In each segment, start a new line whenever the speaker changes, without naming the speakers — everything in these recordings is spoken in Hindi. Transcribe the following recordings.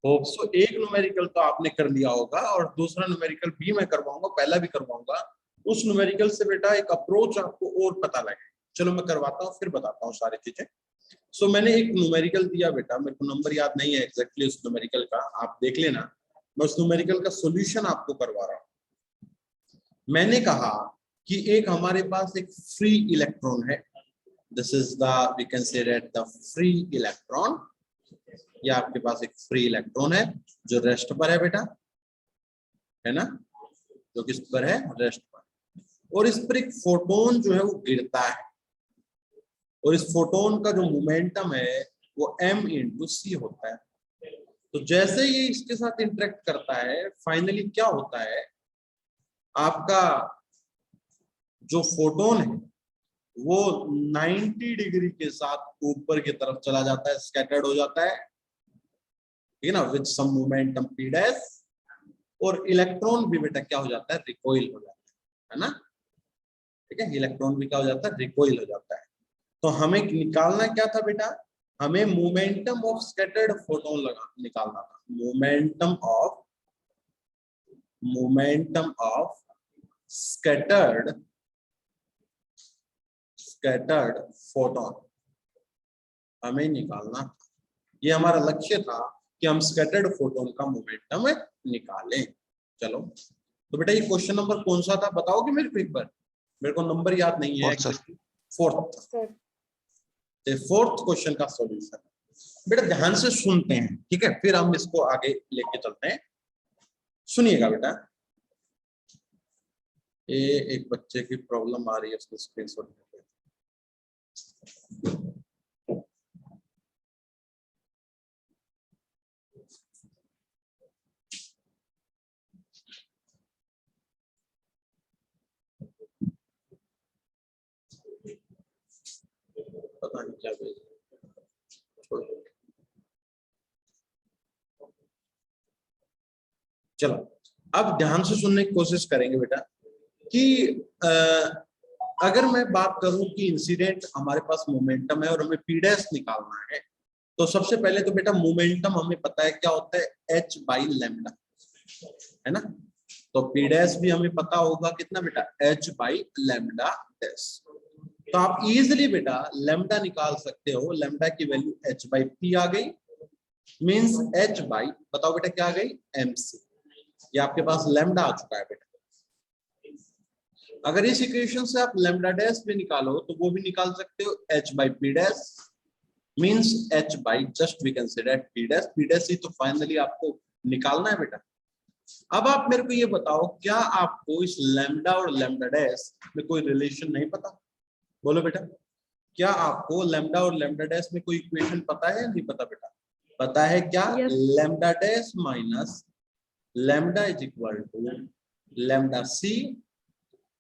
होप सो एक न्यूमेरिकल तो आपने कर लिया होगा और दूसरा न्यूमेरिकल भी मैं करवाऊंगा, पहला भी करवाऊंगा। उस न्यूमेरिकल से बेटा एक अप्रोच आपको और पता लगे। चलो मैं करवाता हूँ, फिर बताता हूँ सारी चीजें। सो मैंने एक न्यूमेरिकल दिया बेटा, मेरे को नंबर याद नहीं है एग्जैक्टली उस न्यूमेरिकल का, आप देख लेना। मैं उस न्यूमेरिकल का सॉल्यूशन आपको करवा रहा हूँ। मैंने कहा कि एक हमारे पास एक फ्री इलेक्ट्रॉन है, this is the we can say that the free electron. ये आपके पास एक फ्री इलेक्ट्रॉन है जो रेस्ट पर है बेटा, है ना, जो किस पर है, रेस्ट पर। और इस पर एक फोटोन जो है वो गिरता है, और इस फोटोन का जो मोमेंटम है वो m/c होता है। तो जैसे ये इसके साथ इंटरेक्ट करता है, फाइनली क्या होता है, आपका जो फोटोन है वो 90 डिग्री के साथ ऊपर की तरफ चला जाता है, स्कैटर्ड हो जाता है, ठीक है ना, with some momentum p dash. और इलेक्ट्रॉन भी बेटा क्या हो जाता है, रिकॉइल हो जाता है ना, ठीक है, इलेक्ट्रॉन भी क्या हो जाता है, रिकॉइल हो जाता है। तो हमें निकालना क्या था बेटा, हमें मोमेंटम ऑफ स्कैटर्ड फोटोन निकालना था, मोमेंटम ऑफ स्कैटर्ड फोटोन हमें निकालना था। ये हमारा लक्ष्य था कि हम स्कैटर्ड फोटोन का मोमेंटम निकालें। चलो तो बेटा ये क्वेश्चन नंबर कौन सा था बताओगे मेरे को एक बार, मेरे को नंबर याद नहीं है। फोर्थ क्वेश्चन का सॉल्यूशन बेटा ध्यान से सुनते हैं, ठीक है, फिर हम इसको आगे लेके चलते हैं। सुनिएगा बेटा, ये एक बच्चे की प्रॉब्लम आ रही है, उसको स्क्रीनशॉट लेते हैं। पता नहीं क्या भेज, चलो अब ध्यान से सुनने की कोशिश करेंगे बेटा कि अगर मैं बात करूं कि इंसिडेंट हमारे पास मोमेंटम है और हमें p डैश निकालना है, तो सबसे पहले तो बेटा मोमेंटम हमें पता है क्या होता है, h/λ, है ना। तो p डैश भी हमें पता होगा कितना बेटा, h/λ डैश। तो आप इजीली बेटा लैम्डा निकाल सकते हो, लैम्डा की वैल्यू h/p आ गई, मींस h बाई, बताओ बेटा क्या आ गई, mc। ये आपके पास लैम्डा आ चुका है बेटा। अगर इस इक्वेशन से आप लैम्डा डैश भी निकालो तो वो भी निकाल सकते हो, h/p dash means h by, just we consider p dash, p dash ही तो फाइनली आपको निकालना है बेटा। अब आप मेरे को ये बताओ, क्या आपको इस लैम्डा और लैम्डा डैश में कोई रिलेशन नहीं पता, बोलो बेटा, क्या आपको लैम्डा और लैम्डा डैश में कोई इक्वेशन पता है, नहीं पता बेटा, पता है क्या, lambda dash minus lambda is equal to lambda C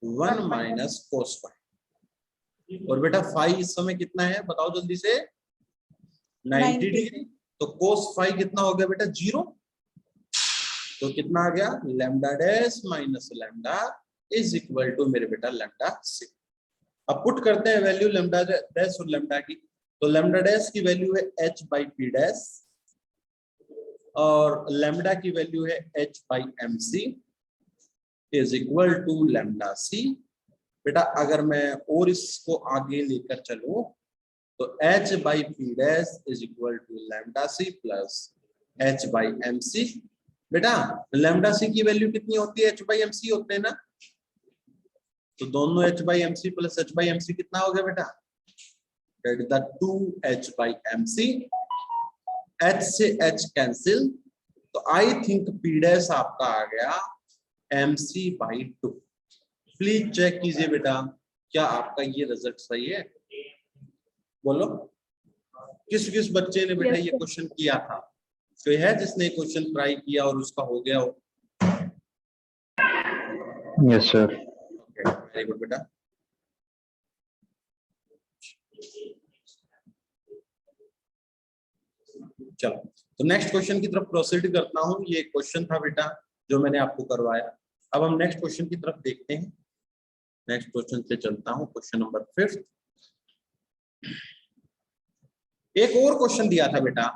1 minus cos phi. और बेटा फाई इस समय कितना है बताओ जल्दी से, 90 डिग्री। तो कोस फाई कितना हो गया बेटा, 0। तो कितना आ गया, lambda dash minus lambda is equal to मेरे बेटा लैम्डा सी। अब पुट करते हैं वैल्यू लैम्डा डैश और लैम्डा की। तो लैम्डा डैश की वैल्यू है h/p डैश और लैम्डा की वैल्यू है h/mc is equal to lambda C. बेटा अगर मैं और इसको आगे लेकर चलूं तो h/p dash is equal to lambda C plus h/mc। बेटा लैम्डा सी की वैल्यू कितनी होती है, h/mc होते हैं ना, तो दोनों h/mc प्लस h/mc कितना हो गया बेटा, that is the 2h/mc, h से h कैंसिल, तो आई थिंक p डैश आपका आ गया mc/2। प्लीज चेक कीजिए बेटा क्या आपका ये रिजल्ट सही है, बोलो किस किस बच्चे ने बेटा ये क्वेश्चन किया था, कोई है जिसने क्वेश्चन ट्राई किया और उसका हो गया हो?
Yes sir.
Okay very good बेटा। चलो तो नेक्स्ट क्वेश्चन की तरफ प्रोसीड करता हूं। ये क्वेश्चन था बेटा जो मैंने आपको करवाया। अब हम नेक्स्ट क्वेश्चन की तरफ देखते हैं। नेक्स्ट क्वेश्चन पे चलता हूं, क्वेश्चन नंबर 5। एक और क्वेश्चन दिया था बेटा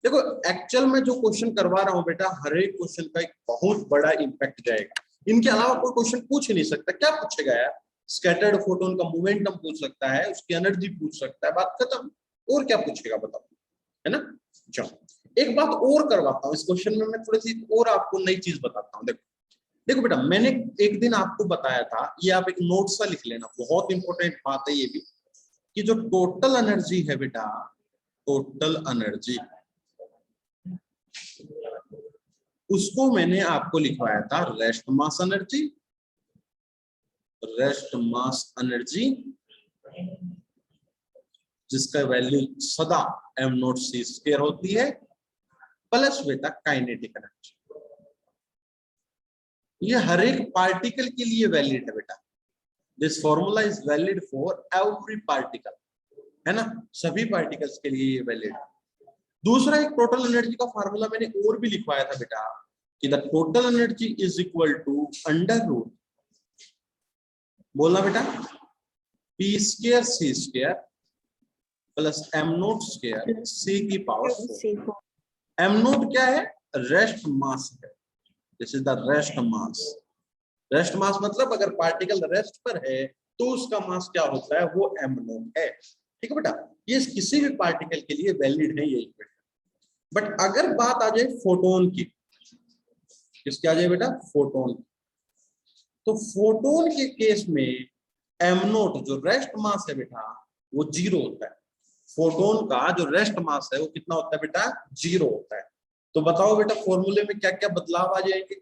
देखो एक्चुअल में जो क्वेश्चन करवा रहा हूं बेटा, हर एक क्वेश्चन का एक बहुत बड़ा इम्पैक्ट जाएगा। इनके अलावा कोई क्वेश्चन पूछ ही नहीं सकता। क्या पूछेगा यार? स्कैटर्ड फोटोन का मोमेंटम पूछ सकता है, उसकी एनर्जी पूछ सकता है, बात खत्म। और क्या पूछेगा बताओ, है ना? चलो एक बात और करवाता हूँ इस क्वेश्चन में, मैं थोड़ी सी और आपको नई चीज बताता हूँ। देखो देखो बेटा, मैंने एक दिन आपको बताया था, ये आप एक नोट सा लिख लेना, बहुत इंपॉर्टेंट बात है ये भी, कि जो टोटल एनर्जी है बेटा, टोटल एनर्जी, उसको मैंने आपको लिखवाया था rest mass energy, rest mass energy, जिसका वैल्यू सदा m0c² होती है, प्लस बेटा काइनेटिक एनर्जी। ये हर एक पार्टिकल के लिए वैलिड है बेटा। This formula is valid for every particle, है ना? सभी पार्टिकल्स के लिए ये वैलिड है। दूसरा एक टोटल एनर्जी का फार्मूला मैंने और भी लिखवाया था बेटा, कि the total energy is equal to under root, बोलना बेटा, p²c² प्लस m0² c की पावर 4। m0 क्या है? रेस्ट मास है। This is the rest mass. Rest mass मतलब अगर पार्टिकल रेस्ट पर है तो उसका मास क्या होता है? वो m0 है। ठीक है बेटा, ये किसी भी पार्टिकल के लिए वैलिड है ये इक्वेशन। बट अगर बात आ जाए फोटोन की, किसकी आ जाए बेटा? फोटोन। तो फोटोन के केस में m0 जो रेस्ट मास है बेटा, वो 0 होता है। फोटोन का जो रेस्ट मास है वो कितना होता है बेटा? 0 होता है। तो बताओ बेटा फॉर्मूले में क्या क्या बदलाव आ जाएंगे?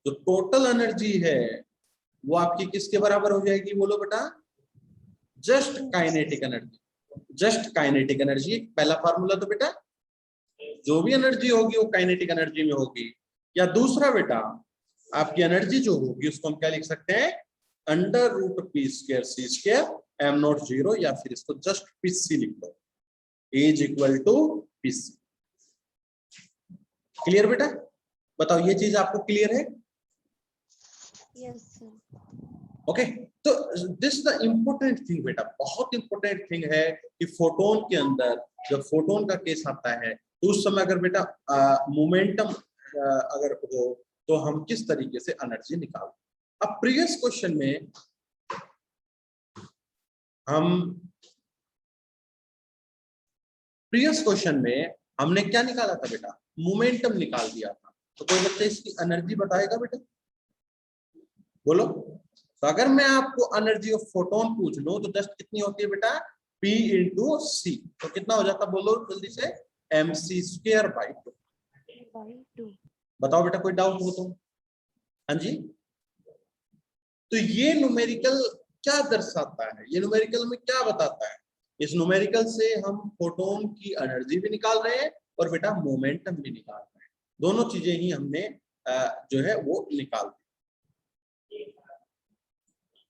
जो टोटल एनर्जी है वो आपकी किसके बराबर हो जाएगी? बोलो बेटा, just kinetic energy. Just kinetic energy पहला फार्मूला। तो बेटा जो भी एनर्जी होगी वो काइनेटिक एनर्जी में होगी। या दूसरा बेटा, आपकी एनर्जी जो होगी उसको हम क्या लिख सकते हैं? अंडर रूट p²c² m0 0, या फिर इसको जस्ट pc लिख दो, is equal to pc। Clear बेटा? बताओ ये चीज आपको क्लियर है?
Yes sir.
ओके, तो दिस द इम्पोर्टेंट थिंग बेटा, बहुत इंपॉर्टेंट थिंग है कि फोटोन के अंदर जब फोटोन का केस आता है तो उस समय अगर बेटा मोमेंटम अगर हो तो हम किस तरीके से एनर्जी निकाल। अब प्रीवियस क्वेश्चन में हमने क्या निकाला था बेटा? मोमेंटम निकाल दिया था। तो कोई बच्चा इसकी एनर्जी बताएगा बेटा? बोलो। तो अगर मैं आपको एनर्जी ऑफ फोटोन पूछ लूं तो जस्ट कितनी होती है बेटा? P इंटू सी। तो कितना हो जाता? बोलो जल्दी से, mc²/2। बताओ बेटा कोई डाउट हो तो? हाँ जी। तो ये न्यूमेरिकल क्या दर्शाता है? ये न्यूमेरिकल में क्या बताता है? इस न्यूमेरिकल से हम फोटोन की एनर्जी भी निकाल रहे हैं और बेटा मोमेंटम भी निकाल रहे हैं। दोनों चीजें ही हमने जो है वो निकाल दी।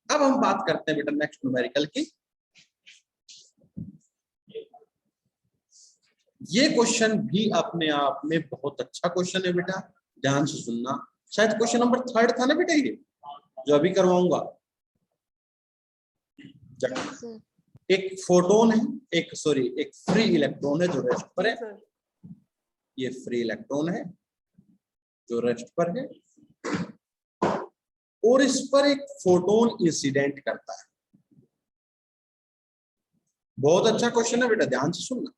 अब हम बात करते हैं बेटा नेक्स्ट न्यूमेरिकल की। ये क्वेश्चन भी अपने आप में बहुत अच्छा क्वेश्चन है बेटा, ध्यान से सुनना। शायद क्वेश्चन नंबर 3 था ना बेटा ये जो अभी करवाऊंगा। एक फोटोन है, एक फ्री इलेक्ट्रॉन है जो रेस्ट पर है। ये फ्री इलेक्ट्रॉन है जो रेस्ट पर है और इस पर एक फोटोन इंसिडेंट करता है। बहुत अच्छा क्वेश्चन है बेटा, ध्यान से सुनना।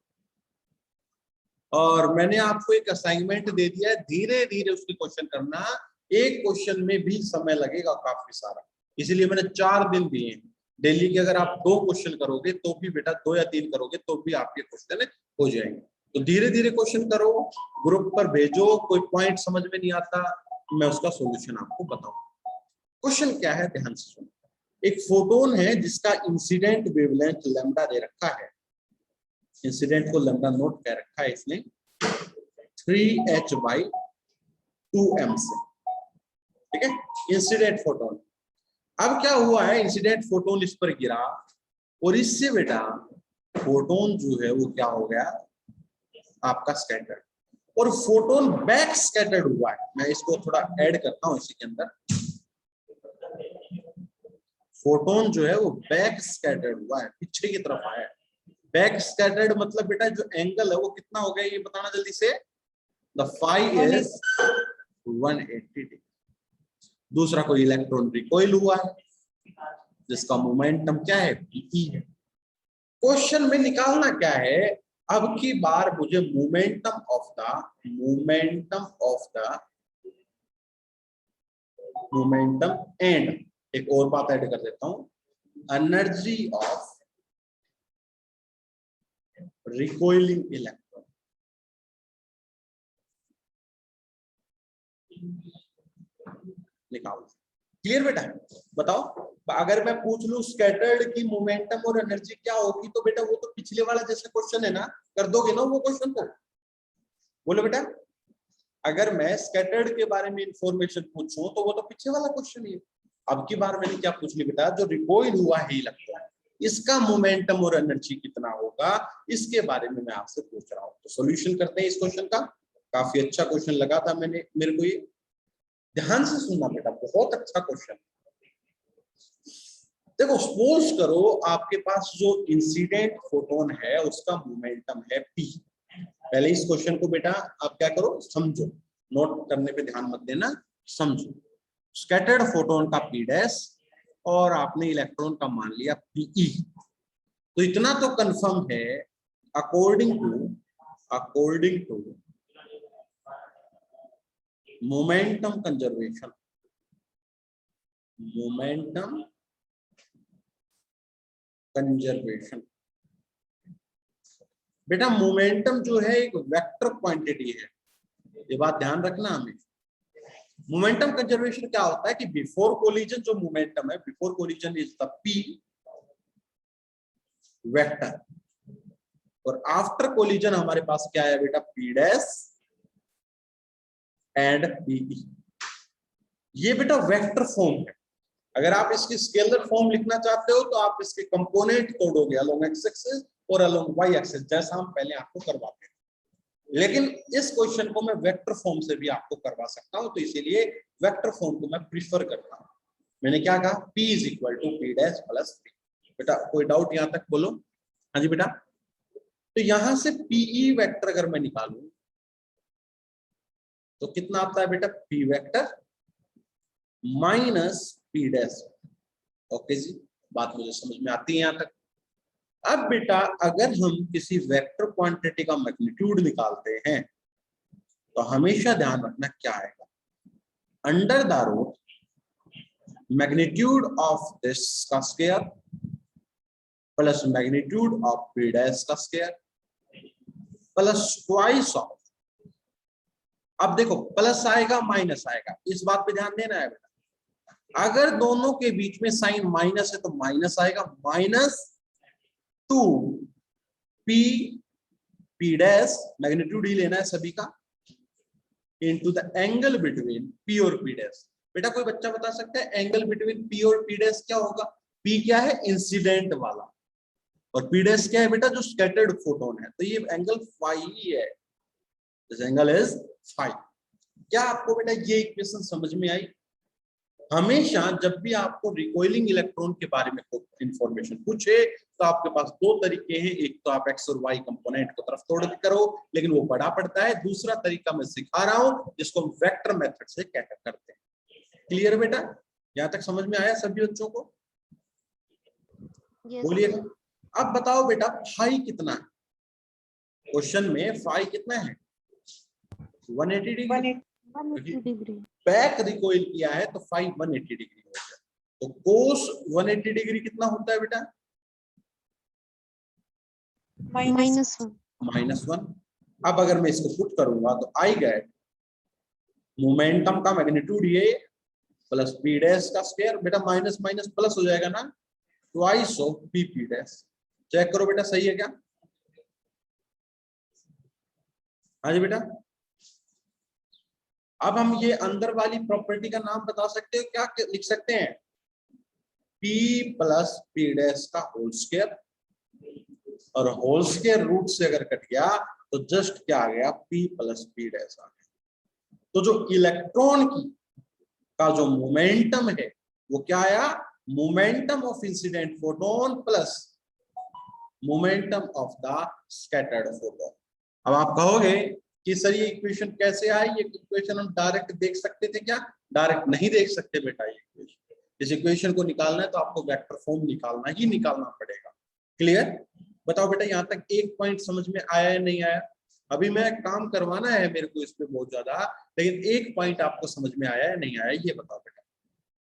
और मैंने आपको एक असाइनमेंट दे दिया है, धीरे धीरे उसके क्वेश्चन करना। एक क्वेश्चन में भी समय लगेगा काफी सारा, इसलिए मैंने 4 दिन दिए हैं। डेली के अगर आप 2 क्वेश्चन करोगे तो भी बेटा 2 या 3 करोगे तो भी आपके क्वेश्चन हो जाएंगे। तो धीरे धीरे क्वेश्चन करो, ग्रुप पर भेजो। कोई पॉइंट समझ में नहीं आता मैं उसका सोल्यूशन आपको बताऊंगा। क्वेश्चन क्या है ध्यान से सुनो। एक फोटोन है जिसका इंसिडेंट वेवलेंथ लैम्डा दे रखा है। इंसिडेंट को लैम्डा नोट कह रखा है इसने 3h/2m से। ठीक है, इंसिडेंट फोटोन। अब क्या हुआ है, इंसिडेंट फोटोन इस पर गिरा और इससे बेटा फोटोन जो है वो क्या हो गया आपका स्कैटर्ड, और फोटोन बैक स्कैटर्ड हुआ है। मैं इसको थोड़ा ऐड करता हूं इसी के अंदर। फोटोन जो है वो बैक स्कैटर्ड हुआ है, पीछे की तरफ आया है, बैक स्कैटर्ड मतलब बेटा जो एंगल है वो कितना हो गया ये बताना जल्दी से। The phi is 180 degree. दूसरा कोई इलेक्ट्रॉन रिकॉइल हुआ है जिसका मोमेंटम क्या है, पीई है। क्वेश्चन में निकालना क्या है, अब की बार मुझे मोमेंटम एंड एक और बात ऐड कर देता हूं, एनर्जी ऑफ रिकॉइलिंग इलेक्ट्रॉन। निकालो। क्लियर बेटा? बताओ अगर मैं पूछ लूं स्कैटर्ड की मोमेंटम और एनर्जी क्या होगी, तो बेटा वो तो पिछले वाला जैसे क्वेश्चन है ना, कर दोगे ना वो क्वेश्चन को? बोलो बेटा। अगर मैं स्कैटर्ड के बारे में इंफॉर्मेशन पूछूं तो वो तो पीछे वाला क्वेश्चन है। अब की बार मैंने क्या पूछ लिया बेटा, जो रिकॉइल हुआ है इलेक्ट्रॉन इसका मोमेंटम और एनर्जी कितना होगा, इसके बारे में मैं आपसे पूछ रहा हूं। तो सॉल्यूशन करते हैं इस क्वेश्चन का। काफी अच्छा क्वेश्चन लगा था मेरे को ये। ध्यान से सुनना बेटा, बहुत अच्छा क्वेश्चन। देखो सपोज करो आपके पास जो इंसिडेंट फोटोन है उसका मोमेंटम है p। पहले इस क्वेश्चन को बेटा आप क्या करो, समझो, नोट करने पे ध्यान मत देना, समझो। स्कैटर्ड फोटोन का p डैश और आपने इलेक्ट्रॉन का मान लिया pe। तो इतना तो कंफर्म है अकॉर्डिंग टू मोमेंटम कंजर्वेशन बेटा मोमेंटम जो है एक वेक्टर क्वांटिटी है, ये बात ध्यान रखना हमें। मोमेंटम कंजर्वेशन क्या होता है कि बिफोर कोलिजन जो मोमेंटम है, before collision is the p vector, और आफ्टर कोलिजन हमारे पास क्या है बेटा, p डैश एंड pe। ये बेटा वेक्टर फॉर्म है। अगर आप इसकी स्केलर फॉर्म लिखना चाहते हो तो आप इसके कंपोनेंट तोड़ोगे अलोंग एक्स एक्सिस और अलोंग वाई एक्सिस, जैसा हम पहले आपको करवाते हैं। लेकिन इस क्वेश्चन को मैं वेक्टर फॉर्म से भी आपको करवा सकता हूं, तो इसीलिए वेक्टर फॉर्म को मैं प्रीफर करता हूं। मैंने क्या कहा, p is equal to p dash plus p। बेटा कोई डाउट यहां तक बोलो? हाँ जी बेटा। तो यहां से pe वेक्टर अगर मैं निकालूं तो कितना आता है बेटा, p vector minus p dash. Okay जी, बात मुझे समझ में आती है यहां तक। अब बेटा अगर हम किसी वेक्टर क्वांटिटी का मैग्नीट्यूड निकालते हैं तो हमेशा ध्यान रखना क्या आएगा, under the root magnitude of this का square plus magnitude of p dash का स्क्वायर प्लस ट्वाइस ऑफ, अब देखो प्लस आएगा माइनस आएगा, इस बात पे ध्यान देना है बेटा। अगर दोनों के बीच में साइन माइनस है तो माइनस आएगा, माइनस 2 p डैश मैग्नीट्यूड ही लेना है सभी का, into the angle between p और p डैश। बेटा कोई बच्चा बता सकता है एंगल बिटवीन p और p डैश क्या होगा? p क्या है, इंसिडेंट वाला, और p डैश क्या है बेटा, जो स्कैटर्ड फोटोन है। तो ये एंगल फाई ही है, दिस एंगल इज फाई। क्या आपको बेटा ये इक्वेशन समझ में आई? हमेशा जब भी आपको रिकॉइलिंग इलेक्ट्रॉन के बारे में इंफॉर्मेशन पूछे तो आपके पास दो तरीके हैं, एक तो आप एक्स और वाई कंपोनेंट को तरफ तोड़ के करो, लेकिन वो बड़ा पड़ता है। दूसरा तरीका मैं सिखा रहा हूं जिसको हम वेक्टर मेथड से क्या करते हैं। क्लियर बेटा? यहां तक समझ में आया सभी बच्चों को? बोलिएगा। अब बताओ बेटा फाई कितना है? क्वेश्चन में फाई कितना है, 180 डिग्री। बैक रिकॉइल किया है तो फाई 180 डिग्री हो गया। तो कोस 180 डिग्री कितना होता है बेटा, -1। अब अगर मैं इसको पुट करूंगा तो आई गेट मोमेंटम का मैग्नीट्यूड ये प्लस p डैश का स्क्वायर, बेटा माइनस माइनस प्लस हो जाएगा ना, twice of p dash. Check करो बेटा सही है क्या? हाँ जी बेटा। अब हम ये अंदर वाली प्रॉपर्टी का नाम बता सकते हो, क्या लिख सकते हैं, p प्लस p डैश का होल स्क्वायर, और होल स्क्वायर रूट से अगर कट गया तो जस्ट क्या आ गया, p प्लस p डैश आ गया। तो जो इलेक्ट्रॉन की का जो मोमेंटम है वो क्या आया, momentum of incident photon plus momentum of the scattered photon. अब आप कहोगे कि सर ये इक्वेशन कैसे आई, ये इक्वेशन हम डायरेक्ट देख सकते थे क्या? डायरेक्ट नहीं देख सकते बेटा। ये इक्वेशन, इस इक्वेशन को निकालना है तो आपको वेक्टर फॉर्म निकालना पड़ेगा। क्लियर? बताओ बेटा, यहाँ तक एक पॉइंट समझ में आया है नहीं आया? अभी मैं काम करवाना है मेरे को इस पे बहुत ज्यादा, लेकिन एक पॉइंट आपको समझ में आया है नहीं आया ये बताओ बेटा।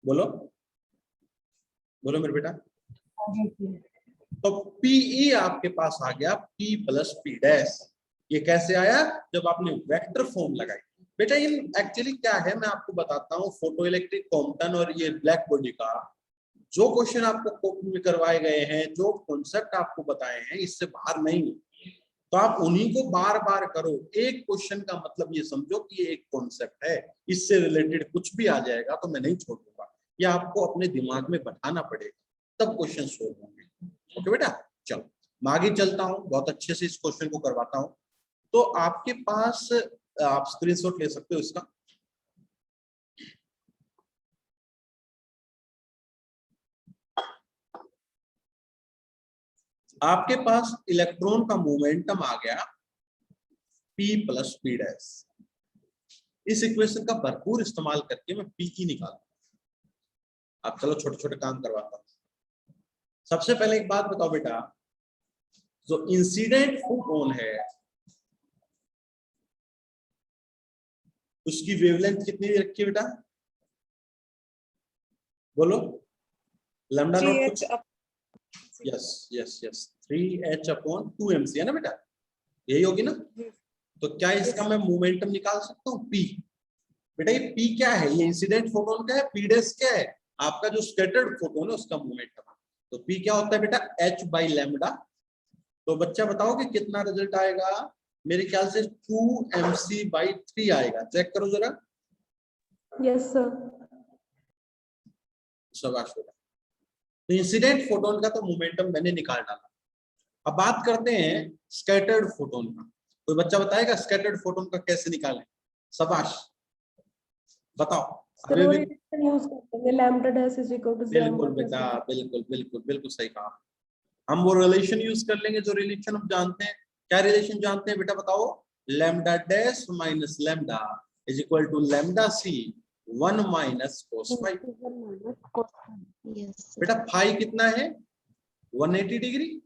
बोलो बोलो मेरे बेटा। तो पीई आपके पास आ गया P प्लस P डैश। ये कैसे आया? जब आपने वेक्टर फॉर्म लगाई। बेटा ये एक्चुअली क्या है मैं आपको बताता हूँ। फोटो इलेक्ट्रिक कॉम्पटन और ये ब्लैक बॉडी का जो क्वेश्चन आपको कॉपी में करवाए गए हैं, जो कॉन्सेप्ट आपको बताए हैं, इससे बाहर नहीं। तो आप उन्हीं को बार बार करो। एक क्वेश्चन का मतलब ये समझो कि ये एक कॉन्सेप्ट है, इससे रिलेटेड कुछ भी आ जाएगा तो मैं नहीं छोड़ूंगा। ये आपको अपने दिमाग में बैठाना पड़ेगा, तब क्वेश्चन सोल्व होंगे। ओके बेटा, चलो मैं आगे चलता हूँ, बहुत अच्छे से इस क्वेश्चन को करवाता हूँ। तो आपके पास आप स्क्रीनशॉट ले सकते हो इसका। आपके पास इलेक्ट्रॉन का मोमेंटम आ गया P प्लस P डैश। इस इक्वेशन का भरपूर इस्तेमाल करके मैं P निकालूंगा। आप चलो छोटे छोटे काम करवाता हूं। सबसे पहले एक बात बताओ बेटा, जो इंसिडेंट फोटोन है उसकी वेवलेंथ कितनी रखी है बेटा? बोलो। लैम्डा नॉट कुछ? यस यस यस 3h/2mc है ना बेटा, यही होगी ना? तो क्या इसका मैं मोमेंटम निकाल सकता हूँ P? बेटा ये P क्या है? ये इंसिडेंट फोटोन का है। P डैश क्या है? आपका जो स्कैटर्ड फोटोन है उसका मोमेंटम। तो P क्या होता है बेटा? h/λ। तो बच्चा बताओ कि कितना रिजल्ट आएगा? मेरे ख्याल से 2mc/3 आएगा। चेक करो जरा।
Yes sir.
शाबाश बेटा। तो इंसिडेंट फोटोन का तो मोमेंटम मैंने निकाल डाला। अब बात करते हैं स्कैटर्ड फोटोन का। कोई बच्चा बताएगा स्कैटर्ड फोटोन का कैसे निकालें? शाबाश, बताओ।
सर वो रिलेशन यूज करते हैं, lambda dash is equal to
बिल्कुल बेटा, बिल्कुल बिल्कुल बिल्कुल सही कहा। हम वो रिलेशन यूज कर लेंगे जो रिलेशन हम जानते हैं। क्या रिलेशन जानते हैं बेटा बताओ? Lambda dash minus lambda is equal to lambda C 1 minus cos phi. बेटा फाई कितना है? 180 डिग्री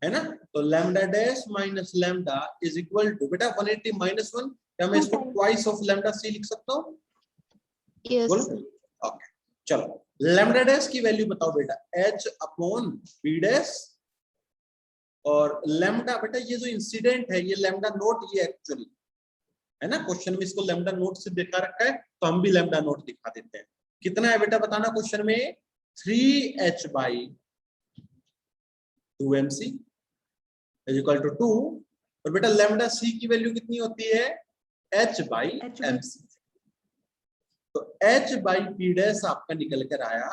है ना? तो lambda dash minus lambda is equal to बेटा 180 माइनस 1। क्या मैं इसको ट्वाइस ऑफ लैम्डा सी लिख सकता हूँ? बोलो। ओके चलो, लैम्डा डैश की वैल्यू बताओ बेटा। h/p dash. और लैम्डा बेटा ये जो इंसिडेंट है ये लैम्डा नोट ये एक्चुअली है ना, क्वेश्चन में इसको लैम्डा नोट से दिखा रखा है तो हम भी लैम्डा नोट दिखा देते हैं। कितना है बेटा बताना क्वेश्चन में? 3h/2mc is equal to 2। और बेटा लैम्डा सी की वैल्यू कितनी होती है? h/mc। तो h/p डैश आपका निकल कर आया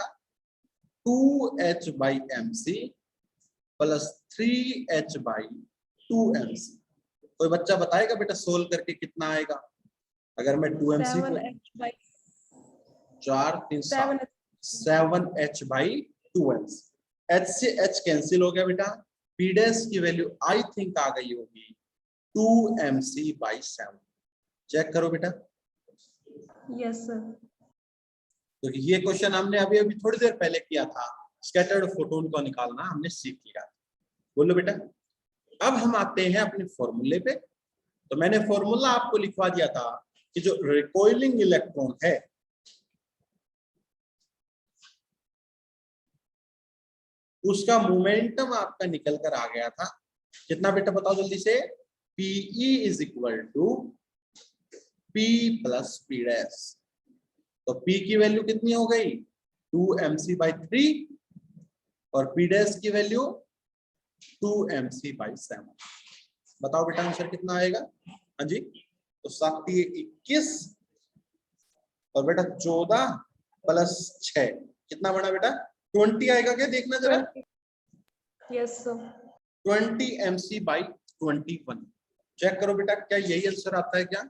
2h/mc प्लस 3h/2mc। कोई बच्चा बताएगा बेटा सोल्व करके कितना आएगा? अगर मैं 2mc को 4 3 7h/2mc। h से h कैंसिल हो गया बेटा। p डैश की वैल्यू आई थिंक आ गई होगी 2mc/7। चेक करो बेटा।
Yes sir.
तो ये क्वेश्चन हमने अभी अभी थोड़ी देर पहले किया था। स्कैटर्ड फोटोन को निकालना हमने सीख लिया। बोलो बेटा। अब हम आते हैं अपने फॉर्मूले पे। तो मैंने फॉर्मूला आपको लिखवा दिया था कि जो रिकॉइलिंग इलेक्ट्रॉन है उसका मोमेंटम आपका निकल कर आ गया था। कितना बेटा बताओ जल्दी से? Pe is equal to P plus P dash. तो P की वैल्यू कितनी हो गई? 2mc/3 और P डैश की वैल्यू 2mc/7। बताओ बेटा आंसर कितना आएगा? हाँ जी, तो 7 21 और बेटा 14 प्लस 6 कितना बना बेटा? 20 आएगा क्या? देखना जरा।
Yes sir.
20mc/21। चेक करो बेटा क्या यही आंसर आता है क्या?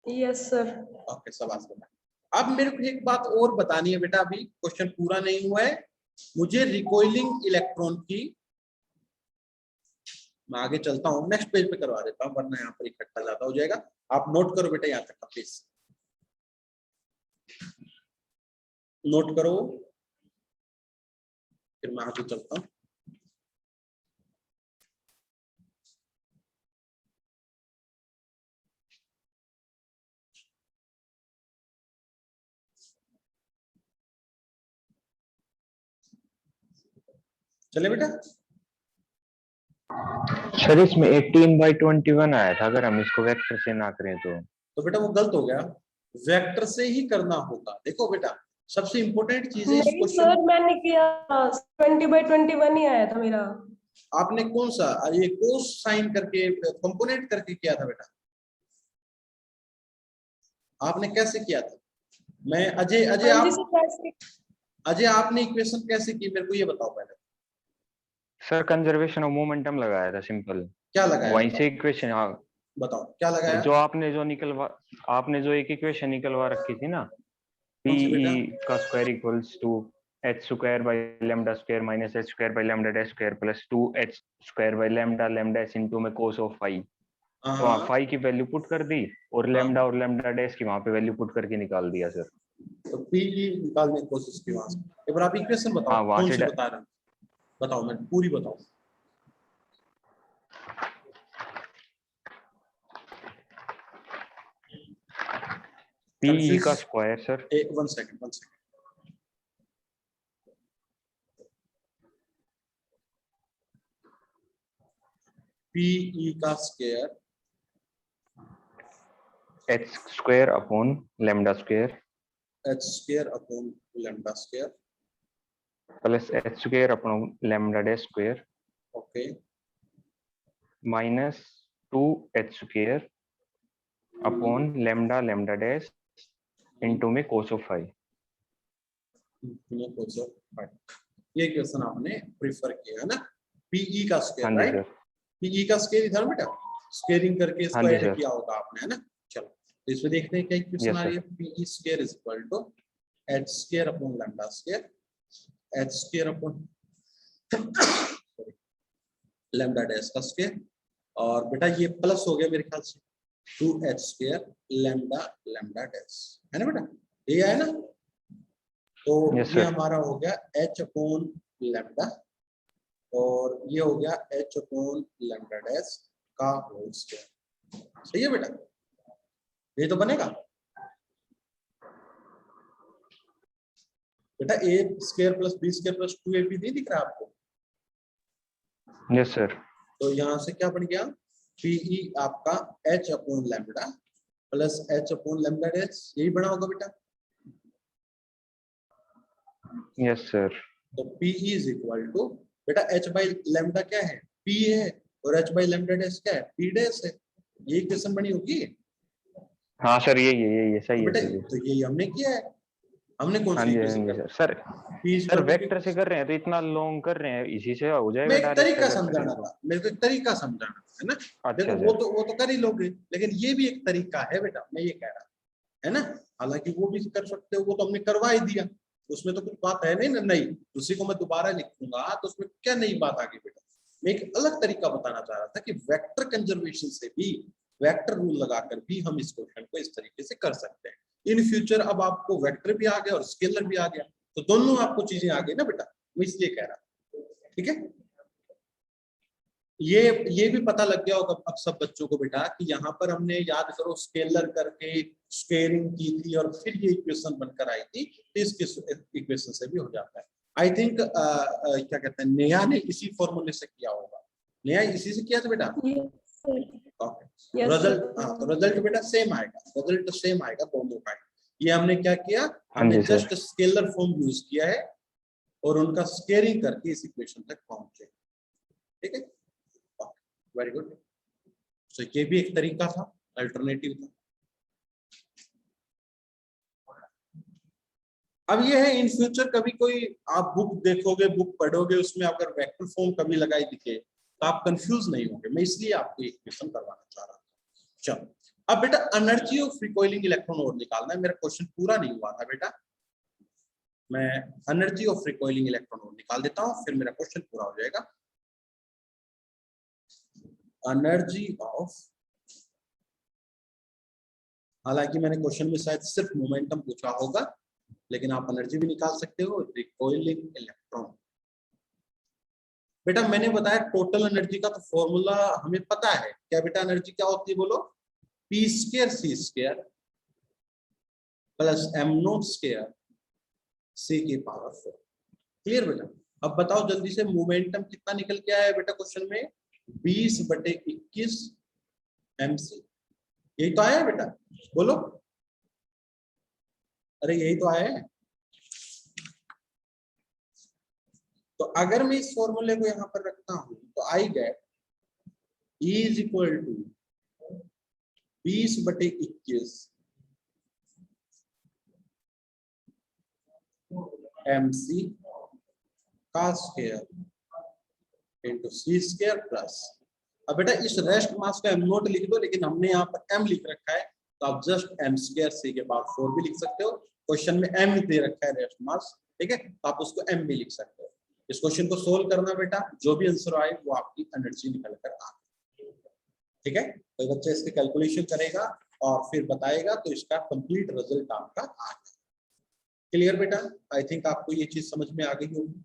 Yes sir.
ओके शाबाश बेटा। अब मेरे को एक बात और बतानी है बेटा, अभी क्वेश्चन पूरा नहीं हुआ है। मुझे रिकॉइलिंग इलेक्ट्रॉन की, मैं आगे चलता हूँ, नेक्स्ट पेज पे करवा देता हूँ वरना यहाँ पर इकट्ठा ज्यादा हो जाएगा। आप नोट करो बेटा यहाँ तक का प्लीज, नोट करो, फिर मैं आगे चलता हूँ। चले बेटा।
सर इसमें 18/21 आया था, अगर हम इसको वेक्टर से ना करें तो
बेटा वो गलत हो गया, वेक्टर से ही करना होगा। देखो बेटा सबसे इंपॉर्टेंट चीज है इस
नहीं
क्वेश्चन।
सर मैंने किया 20/21 ही आया था मेरा।
आपने कौन सा ये कोस साइन करके कंपोनेंट करके किया था बेटा? आपने कैसे किया था? मैं अजय अजय
हाँ जी
आप
सर कैसे?
अजय आपने इक्वेशन कैसे की मेरे को ये बताओ पहले।
सर कंजर्वेशन ऑफ मोमेंटम लगाया था सिंपल,
क्या लगाया
वहीं
बताओ?
से इक्वेशन। हाँ
बताओ क्या लगाया?
जो आपने जो एक इक्वेशन निकलवा रखी थी ना,
कौन सी बेटा?
पीई का square equals to h square by lambda square minus h square by lambda dash square plus 2h square by lambda lambda s into में cos ऑफ फाई। तो वहाँ फाई की वैल्यू पुट कर दी और लैम्डा डैश की वहां पे वैल्यू पुट करके निकाल दिया सर।
तो पीई निकालने की कोशिश की वहां से। एक बार आप इक्वेशन बताओ
हाँ वहां
कौन
से
सी बता रहे हैं, बताओ मैं पूरी बताओ।
पीई का स्क्वायर सर,
एक 1 सेकंड पीई का square
h square upon lambda square
h square upon lambda square
plus h square upon lambda dash square
okay
minus 2h square upon lambda lambda dash into में cos ऑफ फाई।
ये क्वेश्चन आपने प्रिफर किया है ना, पीई का
हाँ
स्क्वायर
जी
राइट?
सर,
पीई का स्क्वायर इधर बेटा स्क्वायरिंग करके इसको
हाँ जी
ऐड
सर,
किया होगा आपने है ना। चलो तो इसमें देखते हैं क्या इक्वेशन
यस
आ रही
सर,
है। PE square is equal to h square upon lambda square h square upon lambda dash का स्क्वायर, और बेटा ये प्लस हो गया मेरे ख्याल से 2h square lambda lambda dash, है ना बेटा? ये है ना, तो
यस
ये
सर,
हमारा हो गया h अपॉन लैम्डा और ये हो गया h अपॉन लैम्डा डैश का होल स्क्वायर। सही है बेटा, ये तो बनेगा बेटा। a square plus b square plus 2ab नहीं दिख रहा आपको?
यस सर,
तो यहाँ से क्या बन गया, पीई आपका h upon lambda plus h upon lambda dash, यही बना होगा बेटा।
यस सर,
तो पीई इज इक्वल टू बेटा h बाई लैम्डा क्या है, p है, और h बाई लैम्डा डैश क्या है, p डैश है। ये इक्वेशन बनी होगी।
हाँ सर यही सही है
बेटा
सही है।
तो यही हमने किया है। हमने कौन
हाँ
सी
जी
इक्वेशन
सर,
कर,
sir
p
sir
equal to
vector से कर रहे हैं तो इतना लॉन्ग कर रहे हैं, इसी से हो
मैं
जाएगा
एक
डायरेक्ट
तरीका
अगर करें
समझाना
तो।
था, मेरे को एक तरीका समझाना था, है ना। देखो
अच्छा सर,
वो तो कर ही लोगे, लेकिन ये भी एक तरीका है बेटा, मैं ये कह रहा है ना। हालांकि वो भी कर सकते हो, वो तो हमने करवा ही दिया, उसमें तो कुछ बात है नहीं ना नई। उसी को मैं दोबारा लिखूंगा तो उसमें क्या नई बात आ गई बेटा। मैं एक अलग तरीका बताना चाह रहा था कि वेक्टर कंजर्वेशन से भी, वेक्टर रूल लगाकर भी हम इस क्वेश्चन को इस तरीके से कर सकते हैं इन फ्यूचर। अब आपको वेक्टर भी आ गया और स्केलर भी आ गया, तो दोनों आपको चीजें आ गई ना बेटा, मैं इसलिए कह रहा हूं, ठीक है। ये भी पता लग गया होगा अब सब बच्चों को बेटा कि यहाँ पर हमने याद करो स्केलर करके स्क्वेयरिंग की थी और फिर ये इक्वेशन बनकर आई थी, तो इसके इक्वेशन से भी हो जाता है। आई थिंक क्या कहते हैं, नेहा ने इसी फॉर्मूले से किया होगा। नेहा इसी से किया था बेटा? ओके, रिजल्ट, हाँ तो रिजल्ट बेटा सेम आएगा, रिजल्ट सेम आएगा दोनों का। ये हमने क्या किया,
हाँ
हमने
जी sir,
just scalar form use किया है और उनका स्क्वेयरिंग करके इस इक्वेशन तक पहुंचे, ठीक है। Very good. सो ये भी एक तरीका था, अल्टरनेटिव था। अब ये है इन फ्यूचर कभी कोई आप बुक देखोगे, बुक पढ़ोगे, उसमें अगर वेक्टर फॉर्म कभी लगाई दिखे तो आप कंफ्यूज नहीं होंगे, मैं इसलिए आपको एक क्वेश्चन करवाना चाह रहा था। चलो अब बेटा एनर्जी ऑफ रिकॉइलिंग इलेक्ट्रॉन और निकालना है। मेरा क्वेश्चन पूरा नहीं हुआ था बेटा, मैं एनर्जी ऑफ रिकॉइलिंग इलेक्ट्रॉन निकाल देता हूं, फिर मेरा क्वेश्चन पूरा हो जाएगा। एनर्जी ऑफ, हालांकि मैंने क्वेश्चन में शायद सिर्फ मोमेंटम पूछा होगा, लेकिन आप एनर्जी भी निकाल सकते हो, रिकॉइलिंग इलेक्ट्रॉन। बेटा मैंने बताया टोटल एनर्जी का तो फॉर्मूला हमें पता है, क्या बेटा एनर्जी क्या होती है बोलो, P square C square plus M naught square C की पावर 4। क्लियर बेटा? अब बताओ जल्दी से, मोमेंटम कितना निकल के आया है बेटा क्वेश्चन में, 20/21 mc। यही तो आया है बेटा, बोलो। अरे यही तो आया है। तो अगर मैं इस फॉर्मूले को यहां पर रखता हूं तो I get E is equal to 20/21 mc का square into C square plus, अब बेटा इस रेस्ट मास का एम नोट लिख दो, लेकिन हमने यहाँ पर एम लिख रखा है, तो आप जस्ट एम स्क्वायर सी के बाद 4 भी लिख सकते हो। क्वेश्चन में एम दे रखा है रेस्ट मास, ठीक है, तो आप उसको एम भी लिख सकते हो। इस क्वेश्चन को सोल्व करना बेटा, जो भी आंसर आए वो आपकी एनर्जी निकल कर आ, ठीक है। तो बच्चा इसकी कैलकुलेशन करेगा और फिर बताएगा, तो इसका कंप्लीट रिजल्ट आपका आ जाएगा। क्लियर बेटा? आई थिंक आपको ये चीज समझ में आ गई होगी,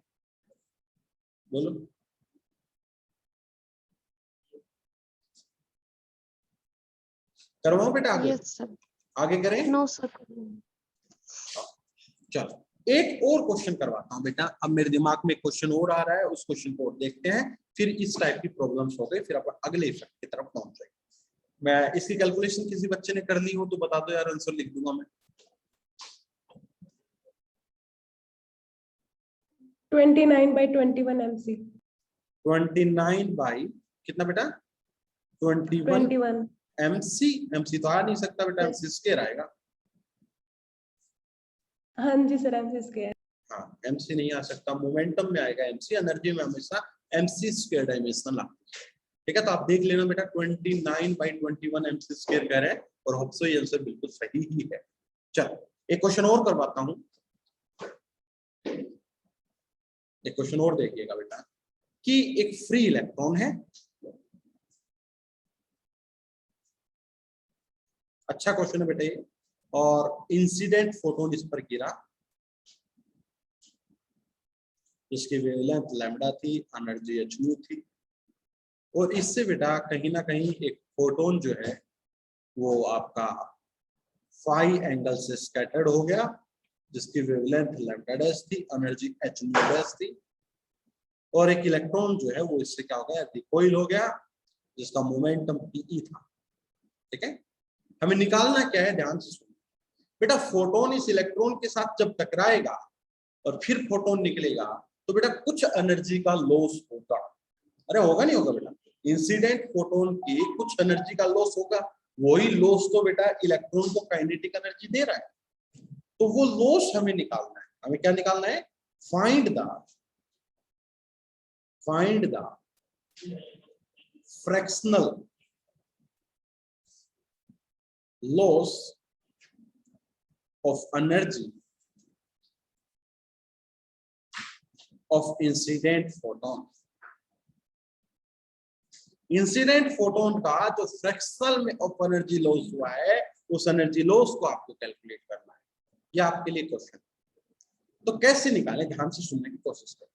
बोलो। करवाओ बेटा आगे?
Yes, sir.
आगे करें?
No, sir.
चलो एक और क्वेश्चन करवाता हूं बेटा। अब मेरे दिमाग में क्वेश्चन और आ रहा है, उस क्वेश्चन को और देखते हैं, फिर इस टाइप की प्रॉब्लम्स हो गई, फिर अपन अगले इफेक्ट की तरफ पहुंच जाएंगे। मैं इसकी कैलकुलेशन किसी बच्चे ने कर ली हो तो बता दो यार, आंसर लिख दूंगा मैं।
29/21 mc।
29 बाई कितना बेटा? 21 mc। mc तो आ नहीं सकता बेटा, mc स्क्वायर आएगा।
हाँ जी सर, mc स्क्वायर।
हाँ, mc नहीं आ सकता, मोमेंटम में आएगा mc, एनर्जी में हमेशा mc स्क्वायर डायमेंशनल आता है, ठीक है। तो आप देख लेना बेटा 29/21 mc स्क्वायर कह रहे हैं, और होप्सो ये आंसर बिल्कुल सही ही है। चलो एक क्वेश्चन और करवाता हूं, एक क्वेश्चन और देखिएगा बेटा, कि एक फ्री इलेक्ट्रॉन है, अच्छा क्वेश्चन है बेटा ये, और इंसिडेंट फोटोन इस पर गिरा, इसकी वेवलेंथ लैम्डा थी, एनर्जी h थी, और इससे बेटा कहीं ना कहीं एक फोटोन जो है वो आपका फाई एंगल से स्कैटर्ड हो गया, जिसकी वेवलेंथ लैम्डा डैश थी, एनर्जी h डैश थी, और एक इलेक्ट्रॉन जो है वो इससे क्या हो गया, रिकॉइल हो गया, जिसका मोमेंटम pe था, ठीक है। हमें निकालना क्या है, ध्यान से सुनो बेटा। फोटोन इस इलेक्ट्रॉन के साथ जब टकराएगा और फिर फोटोन निकलेगा, तो बेटा कुछ एनर्जी का लॉस होगा। अरे होगा नहीं होगा बेटा? इंसिडेंट फोटोन की कुछ एनर्जी का लॉस होगा, वही लॉस तो बेटा इलेक्ट्रॉन को काइनेटिक एनर्जी दे रहा है, तो वो लॉस हमें निकालना है। हमें क्या निकालना है? Find the fractional loss of energy of incident photon। Incident photon का जो फ्रैक्शनल में ऑफ एनर्जी लॉस हुआ है, उस एनर्जी लॉस को आपको कैलकुलेट करना है। ये आपके लिए क्वेश्चन, तो कैसे निकालें, ध्यान से सुनने की कोशिश करें।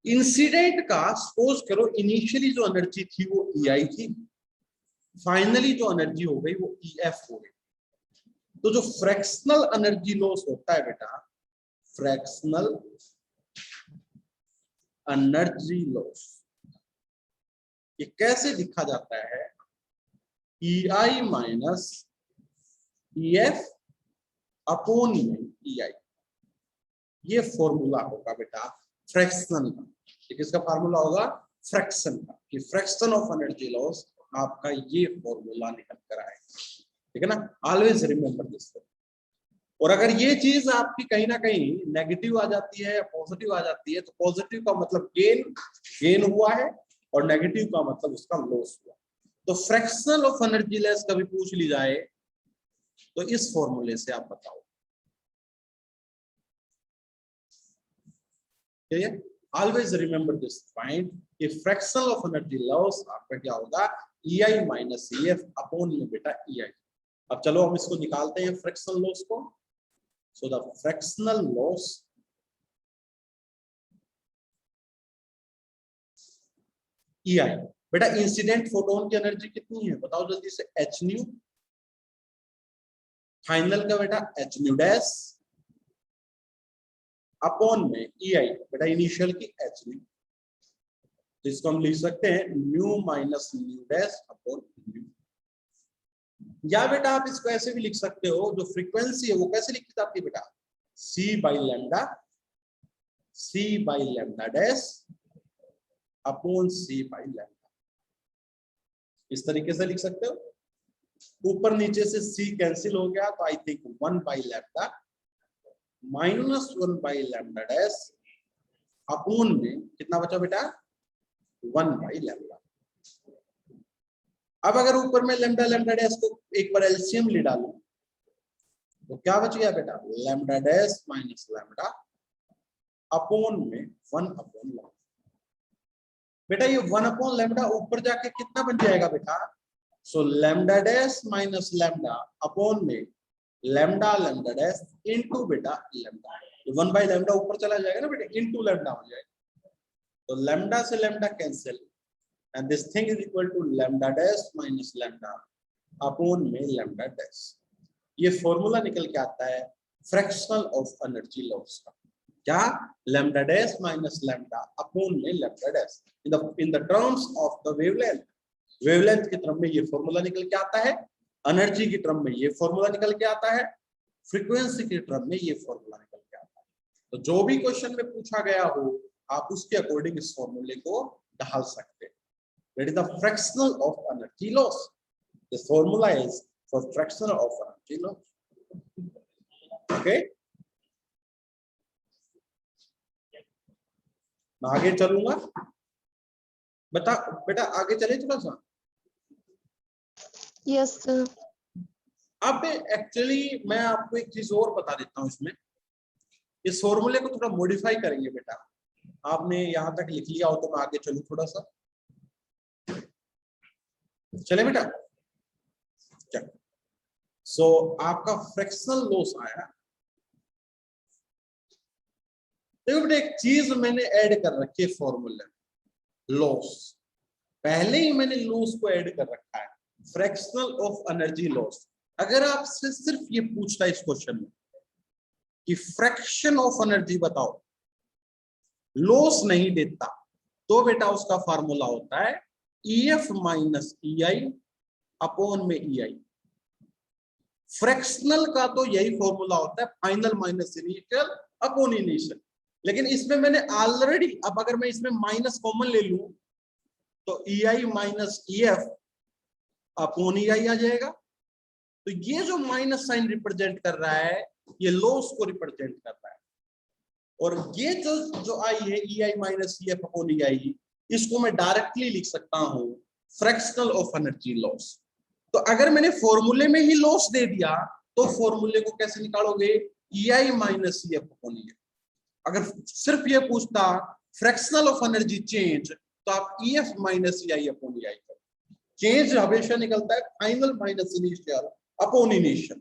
इंसिडेंट का सपोज करो इनिशियली जो एनर्जी थी वो EI थी, फाइनली जो एनर्जी हो गई वो EF हो गई। तो जो फ्रैक्शनल एनर्जी लॉस होता है बेटा, फ्रैक्शनल एनर्जी लॉस, ये कैसे लिखा जाता है? EI minus EF upon EI, ये फॉर्मूला होगा बेटा फ्रैक्शन का। किसका फॉर्मूला होगा? फ्रैक्शन का, कि फ्रैक्शन ऑफ एनर्जी लॉस आपका ये फॉर्मूला निकल कर आएगा, ठीक है ना। Always remember this. और अगर ये चीज आपकी कहीं ना कहीं नेगेटिव आ जाती है या पॉजिटिव आ जाती है, तो पॉजिटिव का मतलब गेन हुआ है, और नेगेटिव का मतलब उसका लॉस हुआ। तो फ्रैक्शनल ऑफ एनर्जी लॉस कभी पूछ ली जाए तो इस फॉर्मूले से आप बताओ, clear? Always remember this point, कि फ्रैक्शनल ऑफ एनर्जी लॉस आपका क्या होगा, EI माइनस EF अपॉन में बेटा EI। अब चलो हम इसको निकालते हैं फ्रैक्शनल लॉस को। So the fractional loss EI, बेटा इंसिडेंट फोटोन की एनर्जी कितनी है बताओ जल्दी से, h न्यू, फाइनल का बेटा h न्यू डैश अपॉन में EI, बेटा इनिशियल की h न्यू, जिसको हम लिख सकते हैं new minus new dash upon new. या बेटा आप इसको ऐसे भी लिख सकते हो, जो फ्रीक्वेंसी है वो कैसे लिखी जाती है बेटा, C by lambda dash upon C by lambda, इस तरीके से लिख सकते हो। ऊपर नीचे से C कैंसिल हो गया तो I think 1 by lambda minus 1 by lambda dash upon में कितना बचा बेटा, 1 बाई लैम्डा। अब अगर ऊपर में लैम्डा लैम्डा डैश को एक बार एलसीएम ले डालूं तो क्या बच गया बेटा, lambda dash minus lambda upon में 1 अपॉन लैम्डा। बेटा ये 1 अपॉन लैम्डा ऊपर जाके कितना बन जाएगा बेटा, सो lambda dash minus lambda upon में लैम्डा लैम्डा डैश इनटू बेटा लैम्डा, 1 बाई लैम्डा ऊपर चला जाएगा ना बेटा, इनटू लैम्डा हो जाएगा। तो लैम्डा से lambda cancel and this thing is equal to lambda dash minus lambda upon में lambda dash। ये फॉर्मूला निकल के आता है फ्रैक्शनल ऑफ एनर्जी लॉस का, क्या, lambda dash minus lambda upon में lambda dash in the terms of the wavelength। Wavelength के टर्म में ये फॉर्मूला निकल के आता है, एनर्जी की टर्म में ये फॉर्मूला निकल के आता है, फ्रीक्वेंसी के टर्म में ये फॉर्मूला निकल के आता है। तो जो भी क्वेश्चन में पूछा गया हो आप उसके अकॉर्डिंग इस फॉर्मूले को ढाल सकते हैं। That is the fractional of energy loss. The formula is for fractional of energy loss. Okay? मैं आगे चलूंगा, बता बेटा आगे चले थोड़ा सा।
Yes sir.
अब एक्चुअली मैं आपको एक चीज और बता देता हूं इसमें, इस फॉर्मूले को थोड़ा मॉडिफाई करेंगे बेटा। आपने यहां तक लिख लिया हो तो मैं आगे चलूं थोड़ा सा, चले बेटा। सो आपका फ्रैक्शनल लॉस आया। देखो बेटा एक चीज मैंने ऐड कर रखी है फॉर्मूले में, लॉस पहले ही मैंने लॉस को ऐड कर रखा है, फ्रैक्शनल ऑफ एनर्जी लॉस। अगर आपसे सिर्फ ये पूछता है इस क्वेश्चन में कि फ्रैक्शन ऑफ एनर्जी बताओ, लॉस नहीं देता, तो बेटा उसका फार्मूला होता है EF माइनस EI अपॉन में EI। फ्रैक्शनल का तो यही फॉर्मूला होता है, final minus initial upon initial. लेकिन इसमें मैंने ऑलरेडी, अब अगर मैं इसमें माइनस कॉमन ले लूं तो EI minus EF upon EI आ जाएगा। तो ये जो माइनस साइन रिप्रेजेंट कर रहा है ये लॉस को रिप्रेजेंट कर रहा है, और ये जो आई है EI minus EF upon EI, इसको मैं डायरेक्टली लिख सकता हूं फ्रैक्शनल ऑफ एनर्जी लॉस। तो अगर मैंने फॉर्मूले में ही लॉस दे दिया तो फॉर्मूले को कैसे निकालोगे, EI minus EF upon EI। अगर सिर्फ ये पूछता फ्रैक्शनल ऑफ एनर्जी चेंज तो आप EF minus EI upon EI करो। चेंज हमेशा निकलता है final minus initial upon initial,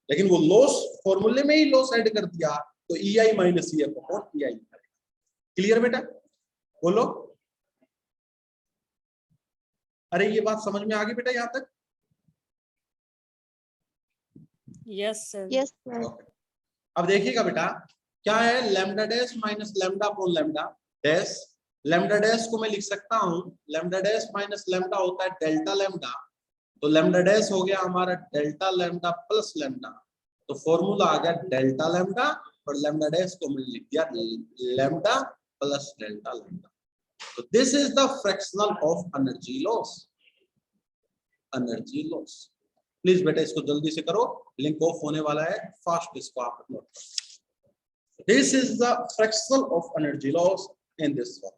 लेकिन वो लॉस फॉर्मूले में ही लॉस ऐड कर दिया तो EI minus EF upon EI करेगा। क्लियर बेटा, बोलो। अरे ये बात समझ में आ गई बेटा यहाँ तक?
Yes sir.
Yes sir.
Okay. अब देखिएगा बेटा क्या है, lambda dash minus lambda upon lambda dash. Lambda dash को मैं लिख सकता हूँ, लैम्डा डैश माइनस लैम्डा होता है डेल्टा लैम्डा, तो लैम्डा डैश हो गया हमारा डेल्टा लैम्डा प्लस लैम्डा, तो फॉर्मूला आ गया डेल्टा लैम्डा, और लैम्डा डैश को मैंने लिख दिया lambda plus delta lambda. So this is the fractional of energy loss. Energy loss. Please बेटा इसको जल्दी से करो, लिंक ऑफ होने वाला है, फास्ट इसको आप नोट करो। This is the fractional of energy loss in this one.